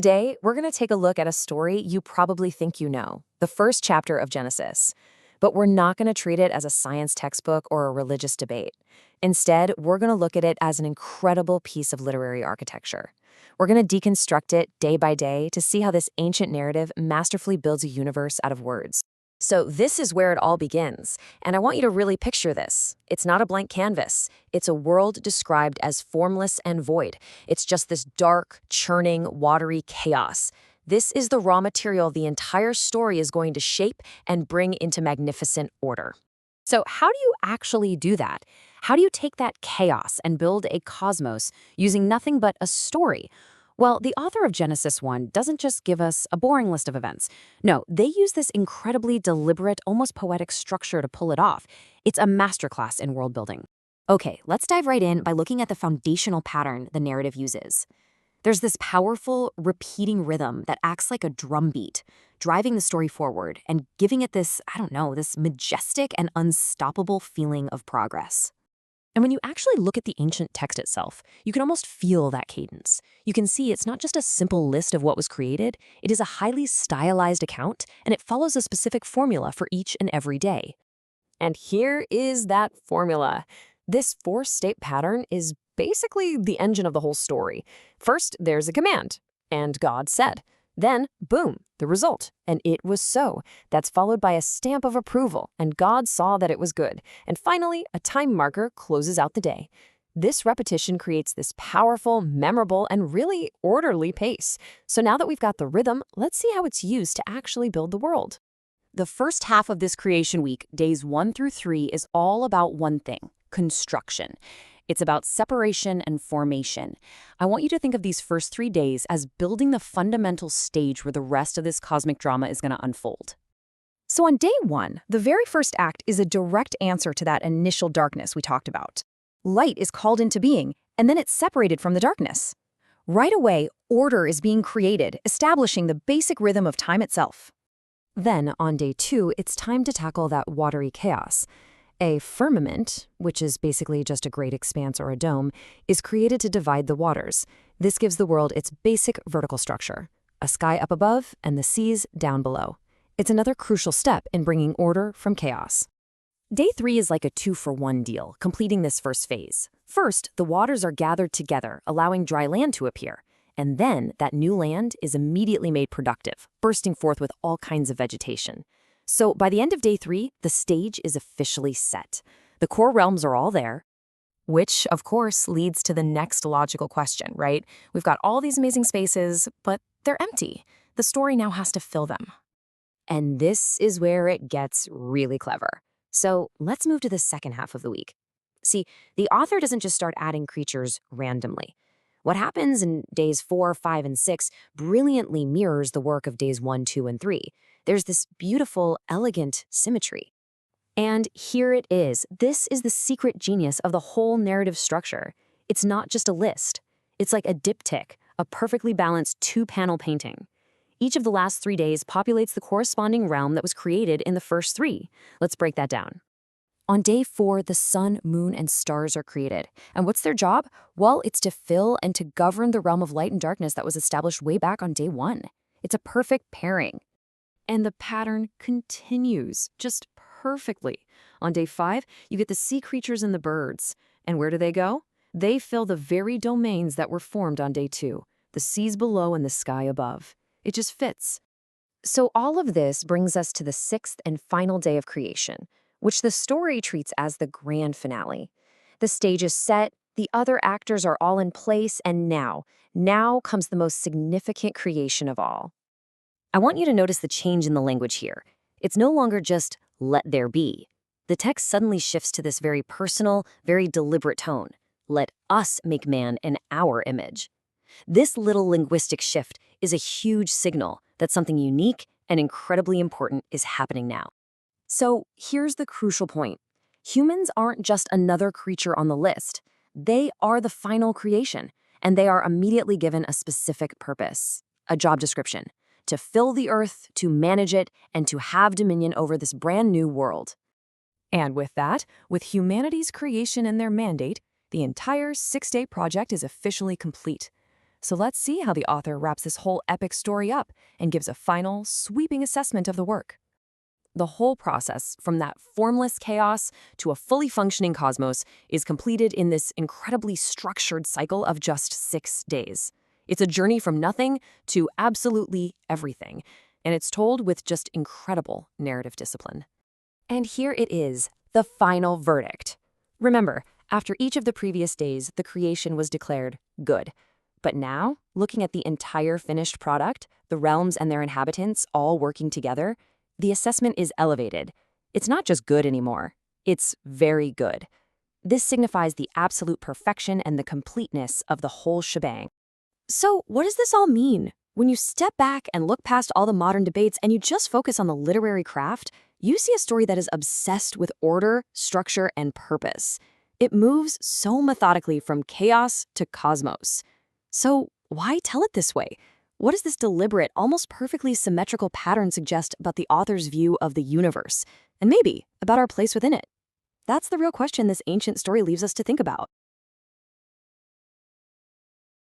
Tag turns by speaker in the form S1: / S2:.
S1: Today, we're going to take a look at a story you probably think you know, the first chapter of Genesis. But we're not going to treat it as a science textbook or a religious debate. Instead, we're going to look at it as an incredible piece of literary architecture. We're going to deconstruct it day by day to see how this ancient narrative masterfully builds a universe out of words. So this is where it all begins, and I want you to really picture this. It's not a blank canvas. It's a world described as formless and void. It's just this dark, churning, watery chaos. This is the raw material the entire story is going to shape and bring into magnificent order. So how do you actually do that? How do you take that chaos and build a cosmos using nothing but a story? Well, the author of Genesis 1 doesn't just give us a boring list of events. No, they use this incredibly deliberate, almost poetic structure to pull it off. It's a masterclass in world building. Okay, let's dive right in by looking at the foundational pattern the narrative uses. There's this powerful, repeating rhythm that acts like a drumbeat, driving the story forward and giving it this, this majestic and unstoppable feeling of progress. And when you actually look at the ancient text itself, you can almost feel that cadence. You can see it's not just a simple list of what was created, it is a highly stylized account, and it follows a specific formula for each and every day. And here is that formula. This four-step pattern is basically the engine of the whole story. First, there's a command, and God said. Then, boom, the result, and it was so. That's followed by a stamp of approval, and God saw that it was good. And finally, a time marker closes out the day. This repetition creates this powerful, memorable, and really orderly pace. So now that we've got the rhythm, let's see how it's used to actually build the world. The first half of this creation week, days 1 through 3, is all about one thing: construction. It's about separation and formation. I want you to think of these first 3 days as building the fundamental stage where the rest of this cosmic drama is going to unfold.
S2: So on day 1, the very first act is a direct answer to that initial darkness we talked about. Light is called into being, and then it's separated from the darkness. Right away, order is being created, establishing the basic rhythm of time itself.
S1: Then, on day 2, it's time to tackle that watery chaos. A firmament, which is basically just a great expanse or a dome, is created to divide the waters. This gives the world its basic vertical structure: a sky up above and the seas down below. It's another crucial step in bringing order from chaos. Day 3 is like a 2-for-1 deal, completing this first phase. First, the waters are gathered together, allowing dry land to appear. And then, that new land is immediately made productive, bursting forth with all kinds of vegetation. So by the end of day 3, the stage is officially set. The core realms are all there, which, of course, leads to the next logical question, right? We've got all these amazing spaces, but they're empty. The story now has to fill them. And this is where it gets really clever. So let's move to the second half of the week. See, the author doesn't just start adding creatures randomly. What happens in days 4, 5, and 6 brilliantly mirrors the work of days 1, 2, and 3. There's this beautiful, elegant symmetry. And here it is. This is the secret genius of the whole narrative structure. It's not just a list. It's like a diptych, a perfectly balanced 2-panel painting. Each of the last 3 days populates the corresponding realm that was created in the first 3. Let's break that down. On day 4, the sun, moon, and stars are created. And what's their job? Well, it's to fill and to govern the realm of light and darkness that was established way back on day 1. It's a perfect pairing. And the pattern continues just perfectly. On day 5, you get the sea creatures and the birds. And where do they go? They fill the very domains that were formed on day 2, the seas below and the sky above. It just fits. So all of this brings us to the 6th and final day of creation, which the story treats as the grand finale. The stage is set, the other actors are all in place, and now comes the most significant creation of all. I want you to notice the change in the language here. It's no longer just "let there be." The text suddenly shifts to this very personal, very deliberate tone. Let us make man in our image. This little linguistic shift is a huge signal that something unique and incredibly important is happening now. So here's the crucial point. Humans aren't just another creature on the list. They are the final creation, and they are immediately given a specific purpose, a job description: to fill the earth, to manage it, and to have dominion over this brand new world. And with that, with humanity's creation and their mandate, the entire 6-day project is officially complete.
S2: So let's see how the author wraps this whole epic story up and gives a final, sweeping assessment of the work. The whole process, from that formless chaos to a fully functioning cosmos, is completed in this incredibly structured cycle of just 6 days. It's a journey from nothing to absolutely everything, and it's told with just incredible narrative discipline. And here it is, the final verdict. Remember, after each of the previous days, the creation was declared good. But now, looking at the entire finished product, the realms and their inhabitants all working together, the assessment is elevated. It's not just good anymore. It's very good. This signifies the absolute perfection and the completeness of the whole shebang. So, what does this all mean? When you step back and look past all the modern debates and you just focus on the literary craft, you see a story that is obsessed with order, structure, and purpose. It moves so methodically from chaos to cosmos. So, why tell it this way? What does this deliberate, almost perfectly symmetrical pattern suggest about the author's view of the universe? And maybe about our place within it? That's the real question this ancient story leaves us to think about.